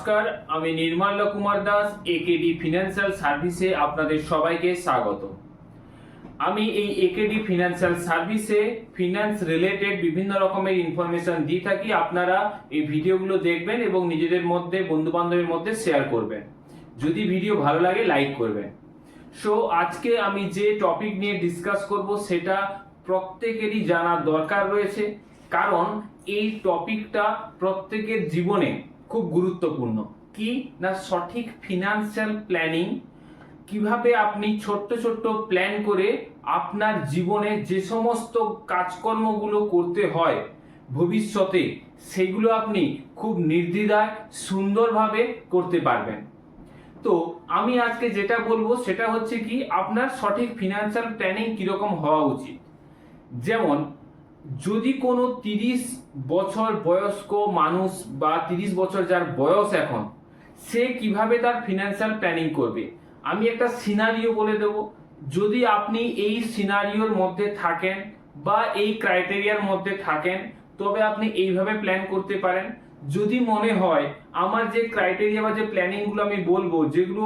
নমস্কার, আমি নির্মল Kumar Das, AKD financial সার্ভিসে আপনাদের সবাইকে স্বাগত। আমি এই একেডি ফিনান্সিয়াল সার্ভিসে ফিনান্স রিলেটেড বিভিন্ন রকমের ইনফরমেশন দিয়ে থাকি। আপনারা এই ভিডিওগুলো দেখবেন এবং নিজেদের মধ্যে, বন্ধু বান্ধবের মধ্যে শেয়ার করবেন। যদি ভিডিও ভালো লাগে লাইক করবেন। সো আজকে আমি যে টপিক নিয়ে ডিসকাস করব সেটা প্রত্যেকেরই জানার দরকার রয়েছে, কারণ এই টপিকটা প্রত্যেকের জীবনে খুব গুরুত্বপূর্ণ। কি না, সঠিক ফিনান্সিয়াল প্ল্যানিং। কিভাবে আপনি ছোট্ট ছোট্ট প্ল্যান করে আপনার জীবনে যে সমস্ত কাজকর্মগুলো করতে হয় ভবিষ্যতে, সেগুলো আপনি খুব নির্দ্বিধায় সুন্দরভাবে করতে পারবেন। তো আমি আজকে যেটা বলবো সেটা হচ্ছে কি, আপনার সঠিক ফিনান্সিয়াল প্ল্যানিং কিরকম হওয়া উচিত। যেমন যদি কোনো 30 বছর বয়স্ক মানুষ বা 30 বছর যার বয়স এখন, সে কিভাবে তার ফিনান্সিয়াল প্ল্যানিং করবে, আমি একটা সিনারিও বলে দেব। যদি আপনি এই সিনারিওর মধ্যে থাকেন বা এই ক্রাইটেরিয়ার মধ্যে থাকেন, তবে আপনি এইভাবে প্ল্যান করতে পারেন। যদি মনে হয় আমার যে ক্রাইটেরিয়া বা যে প্ল্যানিংগুলো আমি বলবো, যেগুলো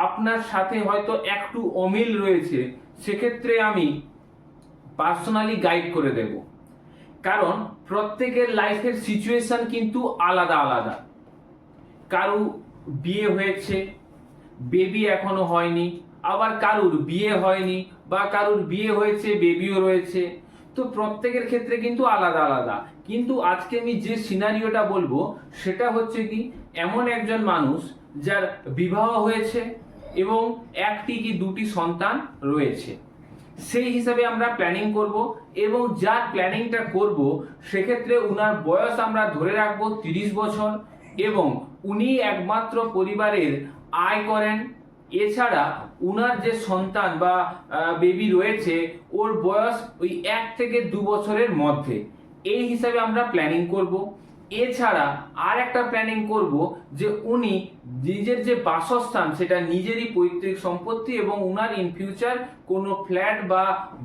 আপনার সাথে হয়তো একটু অমিল রয়েছে, সেক্ষেত্রে আমি পার্সোনালি গাইড করে দেব। কারণ প্রত্যেকের লাইফের সিচুয়েশন কিন্তু আলাদা আলাদা। কারু বিয়ে হয়েছে, বেবি এখনো হয়নি, আবার কারুর বিয়ে হয়নি বা কারুর বিয়ে হয়েছে, বেবিও রয়েছে। তো প্রত্যেকের ক্ষেত্রে কিন্তু আলাদা আলাদা। কিন্তু আজকে আমি যে সিনারিওটা বলবো সেটা হচ্ছে কি, এমন একজন মানুষ যার বিবাহ হয়েছে এবং একটি কি দুটি সন্তান রয়েছে। সেই হিসাবে আমরা প্ল্যানিং করব এবং যার প্ল্যানিংটা করব সেক্ষেত্রে উনার বয়স আমরা ধরে রাখবো 30 বছর এবং উনি একমাত্র পরিবারের আয় করেন। এছাড়া উনার যে সন্তান বা বেবি রয়েছে, ওর বয়স ওই 1 থেকে 2 বছরের মধ্যে। এই হিসাবে আমরা প্ল্যানিং করব। এছাড়া আর একটা প্ল্যানিং করব যে উনি নিজের যে বাসস্থান সেটা নিজেরই পৈতৃক সম্পত্তি এবং উনার ইন ফিউচার কোনো ফ্ল্যাট বা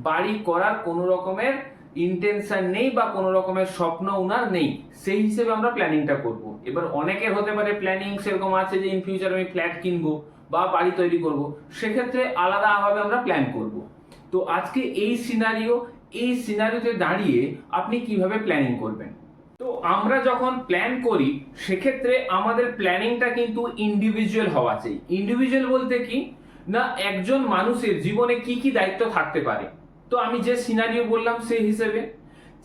বাড়ি করার কোনো রকমের ইন্টেনশন নেই বা কোনো রকমের স্বপ্ন উনার নেই। সেই হিসেবে আমরা প্ল্যানিংটা করব। এবার অনেকের হতে পারে প্ল্যানিং সেরকম আছে যে ইন ফিউচার আমি ফ্ল্যাট কিনবো বা বাড়ি তৈরি করব, সেক্ষেত্রে আলাদাভাবে আমরা প্ল্যান করব। তো আজকে এই সিনারিওতে দাঁড়িয়ে আপনি কিভাবে প্ল্যানিং করবেন। তো আমরা যখন প্ল্যান করি সেক্ষেত্রে আমাদের প্ল্যানিংটা কিন্তু ইন্ডিভিজুয়াল হওয়া চাই। ইন্ডিভিজুয়াল বলতে কি না, একজন মানুষের জীবনে কি কি দায়িত্ব থাকতে পারে। তো আমি যে সিনারিও বললাম সেই হিসেবে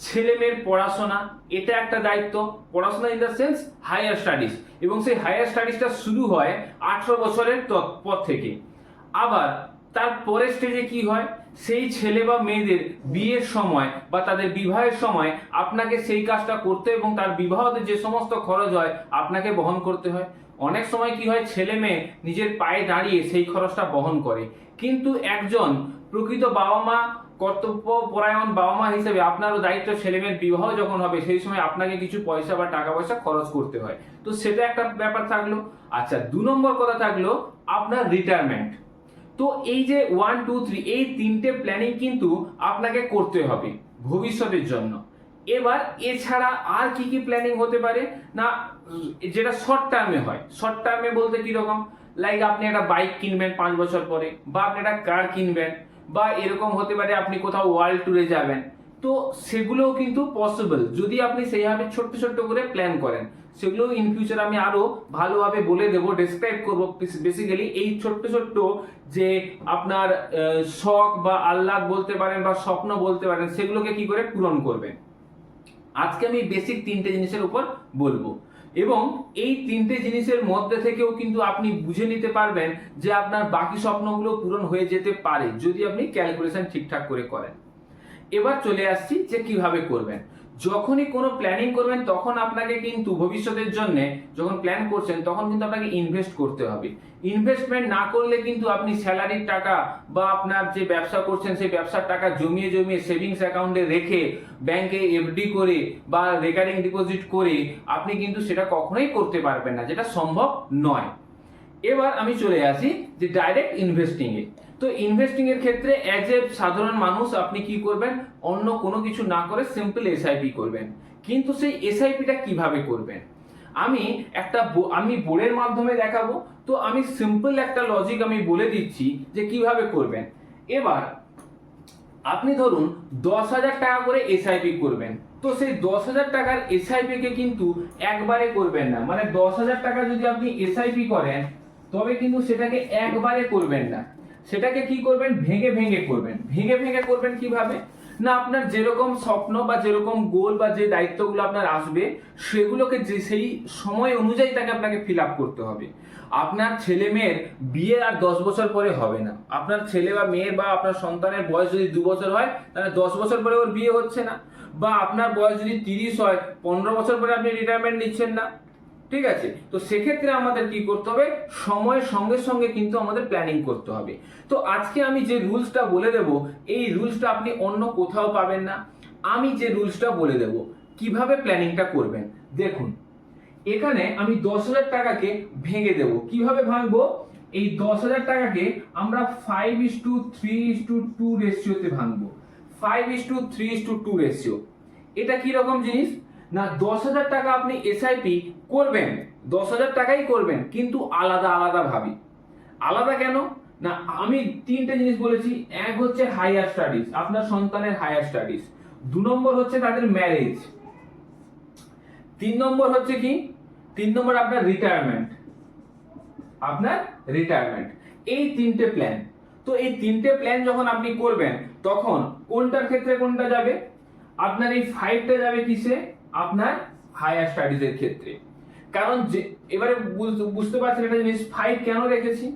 ছেলে মেয়ের পড়াশোনা, এটা একটা দায়িত্ব। পড়াশোনা in the sense higher studies, এবং সেই হায়ার স্টাডিজটা শুরু হয় 18 বছরের পর থেকে। আবার তার পরের স্টেজে কি হয়, সেই ছেলে বা মেয়েদের বিয়ের সময় বা তাদের বিবাহের সময় আপনাকে সেই কাজটা করতে এবং তার বিবাহতে যে সমস্ত খরচ হয় আপনাকে বহন করতে হয়। অনেক সময় কি হয়, ছেলে মেয়ে নিজের পায়ে দাঁড়িয়ে সেই খরচটা বহন করে, কিন্তু একজন প্রকৃত বাবা মা, কর্তব্য পরায়ণ বাবা মা হিসেবে আপনারও দায়িত্ব ছেলে মেয়ের বিবাহ যখন হবে সেই সময় আপনাকে কিছু পয়সা বা টাকা পয়সা খরচ করতে হয়। তো সেটা একটা ব্যাপার থাকলো। আচ্ছা, 2 নম্বর কথা থাকলো আপনার রিটায়ারমেন্ট। তো এই যে 1, 2, 3 এই 3টে প্ল্যানিং কিন্তু আপনাকে করতে হবে ভবিষ্যতের জন্য। এবার এছাড়া আর কি কি প্ল্যানিং হতে পারে না, যেটা শর্ট টার্মে হয়। শর্ট টার্মে বলতে কিরকম, লাইক আপনি একটা বাইক কিনবেন 5 বছর পরে, বা আপনি একটা কার কিনবেন, বা এরকম হতে পারে আপনি কোথাও ওয়ার্ল্ড ট্যুরে যাবেন। তো সেগুলোও কিন্তু পসিবল যদি আপনি সেইভাবে ছোট্ট ছোট্ট করে প্ল্যান করেন। সেগুলো ইন ফিউচার আমি আরো ভালোভাবে বলে দেবো, ডেসক্রাইব করবো। বেসিক্যালি এই ছোট্ট ছোট্ট যে আপনার শখ বা আহ্লাদ বলতে পারেন বা স্বপ্ন বলতে পারেন, সেগুলোকে কি করে পূরণ করবেন। আজকে আমি বেসিক 3টে জিনিসের উপর বলবো এবং এই 3টে জিনিসের মধ্যে থেকেও কিন্তু আপনি বুঝে নিতে পারবেন যে আপনার বাকি স্বপ্নগুলো পূরণ হয়ে যেতে পারে যদি আপনি ক্যালকুলেশন ঠিকঠাক করে করেন। এবার চলে আসছি যে কিভাবে করবেন। যখনই কোনো প্ল্যানিং করবেন তখন আপনাকে কিন্তু ভবিষ্যতের জন্য যখন প্ল্যান করছেন তখন কিন্তু আপনাকে ইনভেস্ট করতে হবে। ইনভেস্টমেন্ট না করলে কিন্তু আপনি স্যালারির টাকা বা আপনার যে ব্যবসা করছেন সেই ব্যবসার টাকা জমিয়ে জমিয়ে সেভিংস অ্যাকাউন্টে রেখে ব্যাংকে এফডি করে বা রেকারিং ডিপোজিট করে আপনি কিন্তু সেটা কখনোই করতে পারবেন না, যেটা সম্ভব নয়। এবার আমি চলে আসি যে ডাইরেক্ট ইনভেস্টিং এ। তো ইনভেস্টিং এর ক্ষেত্রে অ্যাজ এ সাধারণ মানুষ আপনি কি করবেন, অন্য কোনো কিছু না করে সিম্পল এসআইপি করবেন। কিন্তু সেই এসআইপিটা কিভাবে করবেন, আমি বোর্ডের মাধ্যমে দেখাবো। তো আমি সিম্পল একটা লজিক আমি বলে দিচ্ছি যে কিভাবে করবেন। এবার আপনি ধরুন 10,000 টাকা করে এসআইপি করবেন, তো সেই 10,000 টাকার এসআইপি কে কিন্তু একবারে করবেন না, মানে 10,000 টাকা যদি আপনি এসআইপি করেন তবে কিন্তু সেটাকে একবারে করবেন না, সেটাকে কি করবেন, ভেঙে ভেঙে করবেন। ভেঙে ভেঙে করবেন কিভাবে না, আপনার যেরকম স্বপ্ন বা যেরকম গোল বা যে দায়িত্বগুলো আপনার আসবে সেগুলোকে যে সেই সময় অনুযায়ী তাকে আপনাকে ফিল আপ করতে হবে। আপনার ছেলে মেয়ের বিয়ে আর 10 বছর পরে হবে না। আপনার ছেলে বা মেয়ের বা আপনার সন্তানের বয়স যদি 2 বছর হয় তাহলে 10 বছর পরে ওর বিয়ে হচ্ছে না, বা আপনার বয়স যদি 30 হয় 15 বছর পরে আপনি রিটায়ারমেন্ট নিচ্ছেন না। ঠিক আছে, তো সেক্ষেত্রে আমাদের কি করতে হবে, সময়ের সঙ্গে সঙ্গে কিন্তু আমাদের প্ল্যানিং করতে হবে। তো আজকে আমি যে রুলসটা বলে দেব, এই রুলসটা আপনি অন্য কোথাও পাবেন না। আমি যে রুলসটা বলে দেব কিভাবে প্ল্যানিংটা করবেন, দেখুন এখানে আমি 10,000 টাকাকে ভেঙে দেব। কিভাবে ভাঙবো, এই 10,000 টাকাকে আমরা 5:3:2 রেশিওতে ভাঙবো। 5:3:2 রেশিও, এটা কি রকম জিনিস না, 10,000 টাকা আপনি এসআইপি করবেন, 10,000 টাকাই করবেন, কিন্তু আলাদা আলাদা ভাবি। আলাদা কেন না, আমি তিনটে জিনিস বলেছি। এক হচ্ছে হায়ার স্টাডিজ, আপনার সন্তানের হায়ার স্টাডিজ। 2 নম্বর হচ্ছে তাদের ম্যারেজ। 3 নম্বর হচ্ছে কি, 3 নম্বর আপনার রিটায়ারমেন্ট। এই তিনটে প্ল্যান। তো এই তিনটে প্ল্যান যখন আপনি করবেন তখন কোনটার ক্ষেত্রে কোনটা যাবে, আপনার এই 5টা যাবে কিসে, আপনার হায়ার স্টাডিজের ক্ষেত্রে। কারণ যে এবারে বুঝতে পারছেন একটা জিনিস 5 কেন রেখেছি,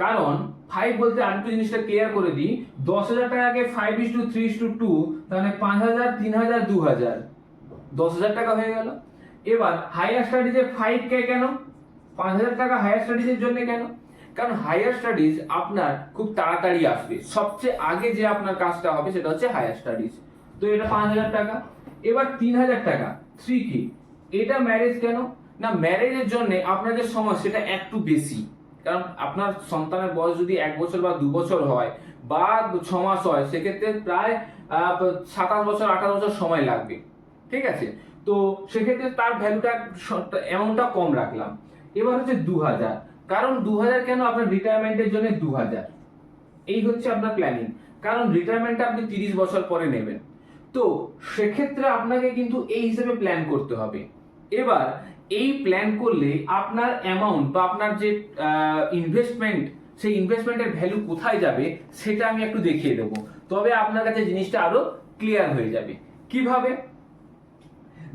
কারণ 5 বলতে আরেকটু জিনিসটা ক্লিয়ার করে দিই। 10,000 টাকাকে 5:3:2 তাহলে 5,000 3,000 2,000, 10,000 টাকা হয়ে গেল। এবার হায়ার স্টাডিজে 5 কেন, 5,000 টাকা হায়ার স্টাডিজের জন্য কেন, কারণ হায়ার স্টাডিজ আপনার খুব তাড়াতাড়ি আসবে। সবচেয়ে আগে যে আপনার কাজটা হবে সেটা হচ্ছে হায়ার স্টাডিজ, তো এটা 5,000 টাকা। এবার 3,000 টাকা 3 কি, এটা ম্যারেজ কেন না, ম্যারেজের জন্য আপনার যে সময় সেটা একটু বেশি, কারণ আপনার সন্তানের বয়স যদি 1 বছর বা 2 বছর হয় বা 6 মাস হয়, সেক্ষেত্রে প্রায় 27 বছর 28 বছর সময় লাগবে। ঠিক আছে, তো সেক্ষেত্রে তার ভ্যালুটা অ্যামাউন্টটা কম রাখলাম। এবার হচ্ছে 2,000, কারণ 2,000 কেন, আপনার রিটায়ারমেন্টের জন্য 2,000। এই হচ্ছে আপনার প্ল্যানিং, কারণ রিটায়ারমেন্টটা আপনি 30 বছর পরে নেবেন। তো সেক্ষেত্রে আপনাকে কিন্তু এই হিসেবে প্ল্যান করতে হবে। এবার এই প্ল্যান করলে আপনার অ্যামাউন্ট বা আপনার যে ইনভেস্টমেন্ট, সেই ইনভেস্টমেন্টের ভ্যালু কোথায় যাবে সেটা আমি একটু দেখিয়ে দেবো, তবে আপনার কাছে জিনিসটা আরো ক্লিয়ার হয়ে যাবে। কিভাবে,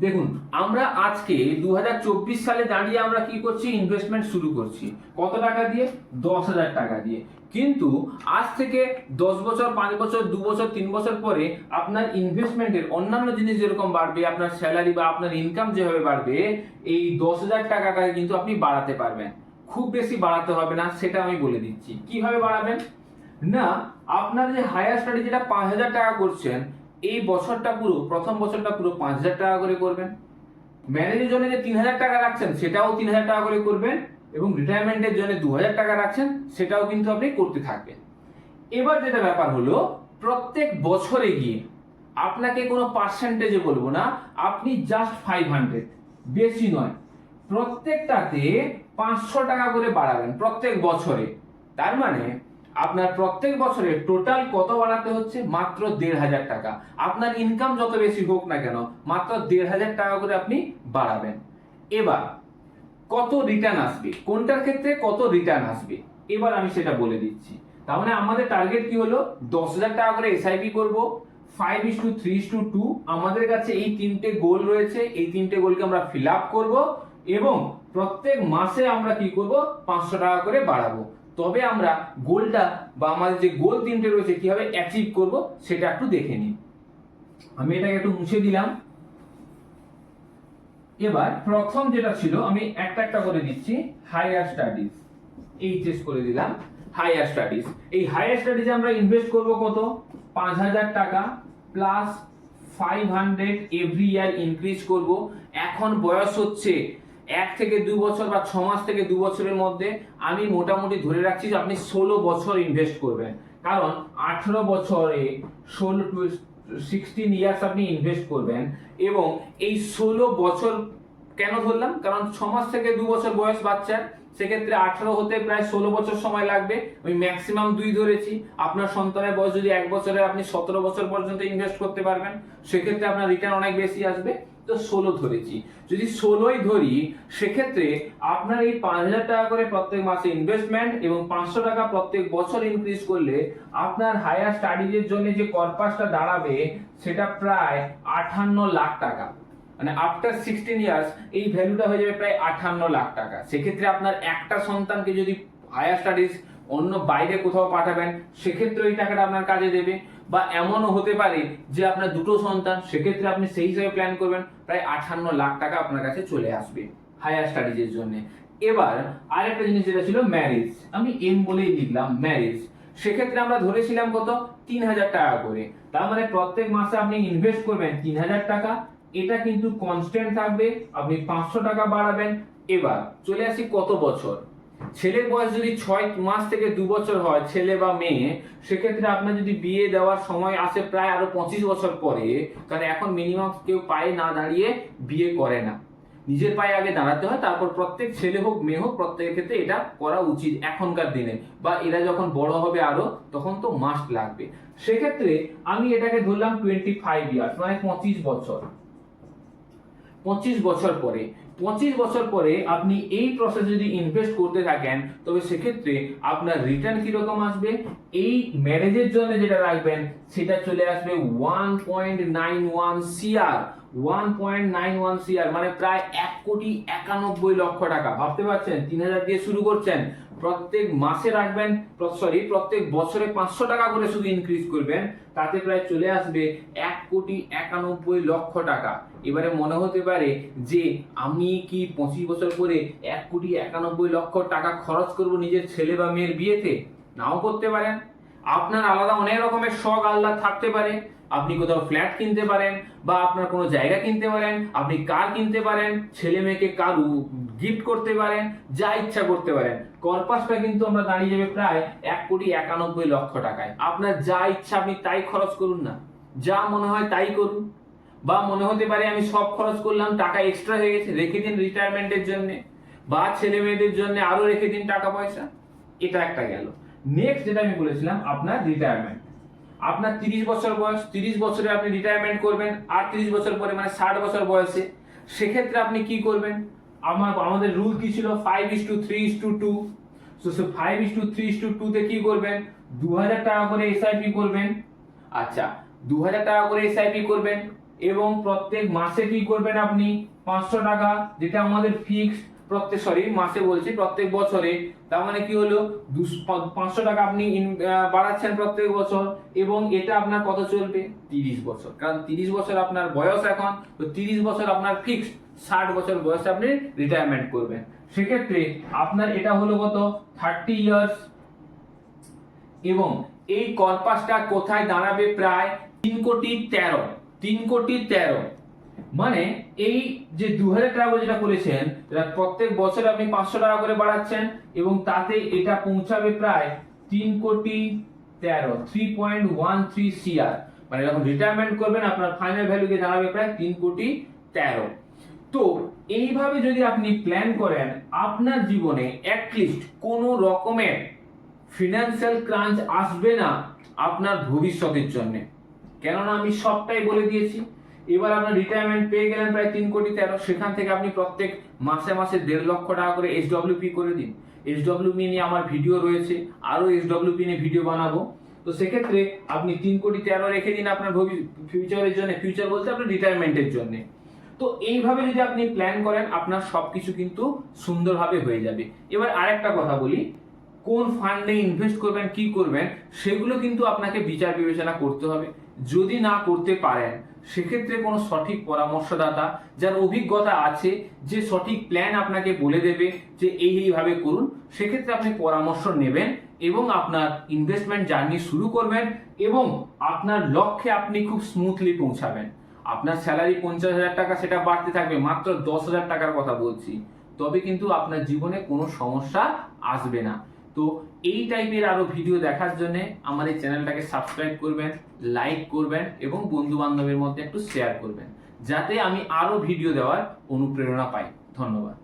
দেখুন আমরা আজকে 2024 সালে দাঁড়িয়ে আমরা কি করছি, ইনভেস্টমেন্ট শুরু করছি কত টাকা দিয়ে, 10,000 টাকা দিয়ে। কিন্তু আজ থেকে 10 বছর 5 বছর 2 বছর 3 বছর পরে আপনার ইনভেস্টমেন্টের অন্যান্য জিনিস যেরকম বাড়বে, আপনার স্যালারি বা আপনার ইনকাম যেভাবে বাড়বে, এই 10,000 টাকাটাকে কিন্তু আপনি বাড়াতে পারবেন। খুব বেশি বাড়াতে হবে না, সেটা আমি বলে দিচ্ছি। কিভাবে বাড়াবেন না, আপনার যে হায়ার স্টাডি যেটা 5,000 টাকা করছেন, এই বছরটা পুরো, প্রথম বছরটা পুরো 5,000 টাকা করে করবেন। ম্যারেজের জন্য যে 3,000 টাকা রাখছেন সেটাও 3,000 টাকা করে করবেন, এবং রিটায়ারমেন্টের জন্য 2,000 টাকা রাখছেন সেটাও কিন্তু আপনি করতে থাকবেন। এবার যেটা ব্যাপার হলো, প্রত্যেক বছরে গিয়ে আপনাকে কোনো পার্সেন্টেজে বলবো না, আপনি জাস্ট 500, বেশি নয়, প্রত্যেকটাতে 500 টাকা করে বাড়াবেন প্রত্যেক বছরে। তার মানে আপনার প্রত্যেক বছরে টোটাল কত বাড়াতে হচ্ছে, মাত্র 1,500 টাকা। আপনার ইনকাম যত বেশি হোক না কেন, মাত্র 1,500 টাকা করে আপনি বাড়াবেন। এবার কত রিটার্ন আসবে, কোনটার ক্ষেত্রে কত রিটার্ন আসবে, এবার আমি সেটা বলে দিচ্ছি। তার মানে আমাদের টার্গেট কি হলো, 10,000 টাকা করে এসআইপি করব, 5:3:2। আমাদের কাছে এই তিনটে গোল রয়েছে, এই তিনটে গোলকে আমরা ফিল আপ করবো, এবং প্রত্যেক মাসে আমরা কি করব, 500 টাকা করে বাড়াবো। তবে আমরা গোলটা বা আমাদের যে গোল তিনটে রয়েছে কিভাবে অ্যাচিভ করব সেটা একটু দেখে নিই। আমি এটাকে একটু মুছে দিলাম। এবার প্রথম যেটা ছিল আমি একটা একটা করে দিচ্ছি, হায়ার স্টাডিজ, এইচএস করে দিলাম। হায়ার স্টাডিজ, এই হায়ার স্টাডিজে আমরা ইনভেস্ট করব কত, 5,000 টাকা প্লাস 500 এভরি ইয়ার ইনক্রিজ করব। এখন বয়স হচ্ছে 1 থেকে 2 বছর বা 6 মাস থেকে 2 বছরের মধ্যে। আমি মোটামুটি ধরে রাখছি যে আপনি 16 বছর ইনভেস্ট করবেন, কারণ 18 বছরে 16 ইয়ার্স আপনি ইনভেস্ট করবেন, এবং এই 16 বছর কেন ধরলাম? কারণ 6 মাস থেকে 2 বছর বয়স বাচ্চার, সেক্ষেত্রে 18 হতে প্রায় 16 বছর সময় লাগবে। আমি ম্যাক্সিমাম 2 ধরেছি। আপনার সন্তানের বয়স যদি 1 বছরে আপনি 17 বছর পর্যন্ত ইনভেস্ট করতে পারবেন, সেক্ষেত্রে আপনার রিটার্ন অনেক বেশি আসবে। তো 16 ধরেছি। যদি 16ই ধরি, সেক্ষেত্রে আপনার এই 5,000 টাকা করে প্রত্যেক মাসে ইনভেস্টমেন্ট এবং 500 টাকা প্রত্যেক বছর ইনক্রিজ করলে আপনার হায়ার স্টাডিজের জন্য যে কর্পাসটা দাঁড়াবে সেটা প্রায় 58 লাখ টাকা। মানে আফটার 16 ইয়ার্স এই ভ্যালুটা হয়ে যাবে প্রায় 58 লাখ টাকা। সেক্ষেত্রে আপনার একটা সন্তানকে যদি হায়ার স্টাডিজ অন্য বাইরে কোথাও পাঠাবেন, সেক্ষেত্রে ওই টাকাটা আপনার কাজে দেবে। বা এমনও হতে পারে যে আপনার দুটো সন্তান, সেক্ষেত্রে আপনি সেই হিসাবে প্ল্যান করবেন, প্রায় 58 লাখ টাকা আপনার কাছে চলে আসবে হায়ার স্টাডিজের জন্য। এবার আরেকটা জিনিস যেটা ছিল ম্যারেজ, আমি এম বলেই লিখলাম ম্যারেজ। সেক্ষেত্রে আমরা ধরেছিলাম কত? 3,000 টাকা করে। তার মানে প্রত্যেক মাসে আপনি ইনভেস্ট করবেন 3,000 টাকা। এটা কিন্তু কনস্ট্যান্ট থাকবে, আপনি 500 টাকা বাড়াবেন। এবার চলে আসি কত বছর। ছেলের বয়স যদি 6 মাস থেকে 2 বছর হয়, ছেলে বা মেয়ে, সেক্ষেত্রে আপনার যদি বিয়ে দেওয়ার সময় আসে প্রায় আরো 25 বছর পরে, কারণ এখন মিনিমাম কেউ পায়ে না দাঁড়িয়ে বিয়ে করে না, নিজের পায়ে আগে দাঁড়াতে হয়, তারপর প্রত্যেক ছেলে হোক মেয়ে হোক প্রত্যেকের ক্ষেত্রে এটা করা উচিত এখনকার দিনে। বা এরা যখন বড় হবে আরো, তখন তো মাস্ট লাগবে। সেক্ষেত্রে আমি এটাকে ধরলাম 25 ইয়ার্স, মানে 25 বছর। 25 বছর পরে আপনি এই প্রসেস যদি ইনভেস্ট করতে থাকেন, তবে সেক্ষেত্রে আপনার রিটার্ন কিরকম আসবে? এই ম্যারেজের জন্য যেটা রাখবেন সেটা চলে আসবে 1.91 সিআর। 1.91 সিআর মানে প্রায় 1,91,00,000 টাকা। ভাবতে পারছেন? 3,000 দিয়ে শুরু করছেন, প্রত্যেক মাসে রাখবেন, প্রত্যেক বছরে 500 টাকা করে শুধু ইনক্রিজ করবেন, তাতে প্রায় চলে আসবে 1,91,00,000 টাকা। এবারে মনে হতে পারে যে আমি কি 25 বছর পরে 1,91,00,000 টাকা খরচ করব নিজের ছেলে বা মেয়ের বিয়েতে? নাও করতে পারেন। আপনার আলাদা অনেক রকমের শখ আহ্লাদ থাকতে পারে। আপনি কোথাও ফ্ল্যাট কিনতে পারেন, বা আপনার কোনো জায়গা কিনতে পারেন, আপনি কার কিনতে পারেন, ছেলে মেয়েকে কার গিফট করতে পারেন, যা ইচ্ছা করতে পারেন। কর্পাসটা কিন্তু আমরা দাঁড়িয়ে যাবে প্রায় 1,91,00,000 টাকায়। আপনার যা ইচ্ছা আপনি তাই খরচ করুন না, যা মনে হয় তাই করুন। বা মনে হতে পারে আমি সব খরচ করলাম, টাকা এক্সট্রা হয়ে গেছে, রেখে দিন রিটায়ারমেন্টের জন্য, বা ছেলে মেয়েদের জন্য আরো রেখে দিন টাকা পয়সা। এটা একটা গেল। নেক্সট যেটা আমি বলেছিলাম, আপনার রিটায়ারমেন্ট। আপনার 30 বছর বয়স, 30 বছরে আপনি রিটায়ারমেন্ট করবেন, আর 30 বছর পরে মানে 60 বছর বয়সে। সেক্ষেত্রে আপনি কি করবেন? আমাদের রুল কি ছিল? 5:3:2। সো 5:3:2 তে কি করবেন? 2,000 টাকা করে এসআইপি করবেন। আচ্ছা, 2,000 টাকা করে এসআইপি করবেন, এবং প্রত্যেক মাসে কি করবেন আপনি? 500 টাকা, যেটা আমাদের ফিক্সড। মাসে বলছি, প্রত্যেক বছরে। তার মানে কি হলো? 500 টাকা আপনি বাড়াচ্ছেন প্রত্যেক বছর, এবং এটা আপনার কত চলবে? 30 বছর। কারণ 30 বছর আপনার বয়স এখন, তো 30 বছর আপনার ফিক্সড। 60 বছর বয়সে আপনি রিটায়ারমেন্ট করবেন। সেক্ষেত্রে আপনার এটা হলো কত? 30 ইয়ার্স। এবং এই কর্পাসটা কোথায় দাঁড়াবে? প্রায় 3,13,00,000। মানে এই যে 2,000 টাকা করে যেটা করেছেন, প্রত্যেক বছর আপনি 500 টাকা করে বাড়াচ্ছেন, এবং তাতে এটা পৌঁছাবে প্রায় 3,13,00,000, 3.13 সিআর। মানে যখন রিটায়ারমেন্ট করবেন আপনার ফাইনাল ভ্যালু গিয়ে দাঁড়াবে প্রায় 3,13,00,000। তো এইভাবে যদি আপনি প্ল্যান করেন, আপনার জীবনে অ্যাটলিস্ট কোনো রকমের ফিনান্সিয়াল ক্রাঞ্চ আসবে না আপনার ভবিষ্যতের জন্য। কেননা আমি সবটাই বলে দিয়েছি। এবার আপনার রিটায়ারমেন্ট পেয়ে গেলেন প্রায় 3,13,00,000। সেখান থেকে আপনি প্রত্যেক মাসে 1,50,00,000 টাকা করে এসডব্লিউপি করে দিন। এসডব্লিউপি নিয়ে আমার ভিডিও রয়েছে, আরো এসডব্লিউপি নিয়ে ভিডিও বানাবো। তো সেক্ষেত্রে আপনি 3,13,00,000 রেখে দিন আপনার ফিউচারের জন্য। ফিউচার বলতে আপনার রিটায়ারমেন্টের জন্য। তো এইভাবে যদি আপনি প্ল্যান করেন, আপনার সবকিছু কিন্তু সুন্দরভাবে হয়ে যাবে। এবার আরেকটা কথা বলি, কোন ফান্ডে ইনভেস্ট করবেন, কি করবেন, সেগুলো কিন্তু আপনাকে বিচার বিবেচনা করতে হবে। যদি না করতে পারেন, সেক্ষেত্রে কোনো সঠিক পরামর্শদাতা যার অভিজ্ঞতা আছে, যে সঠিক প্ল্যান আপনাকে বলে দেবে যে এইভাবে করুন, সেক্ষেত্রে আপনি পরামর্শ নেবেন এবং আপনার ইনভেস্টমেন্ট জার্নি শুরু করবেন, এবং আপনার লক্ষ্যে আপনি খুব স্মুথলি পৌঁছাবেন। আপনার স্যালারি 50,000 টাকা, সেটা বাড়তে থাকবে, মাত্র 10,000 টাকার কথা বলছি, তবে কিন্তু আপনার জীবনে কোনো সমস্যা আসবে না। তো এই টাইপের আরো ভিডিও দেখার জন্য আমার এই চ্যানেলটাকে সাবস্ক্রাইব করবেন, লাইক করবেন, এবং বন্ধু বান্ধবের মধ্যে একটু শেয়ার করবেন। যাতে আমি আরো ভিডিও দেওয়ার অনুপ্রেরণা পাই। ধন্যবাদ।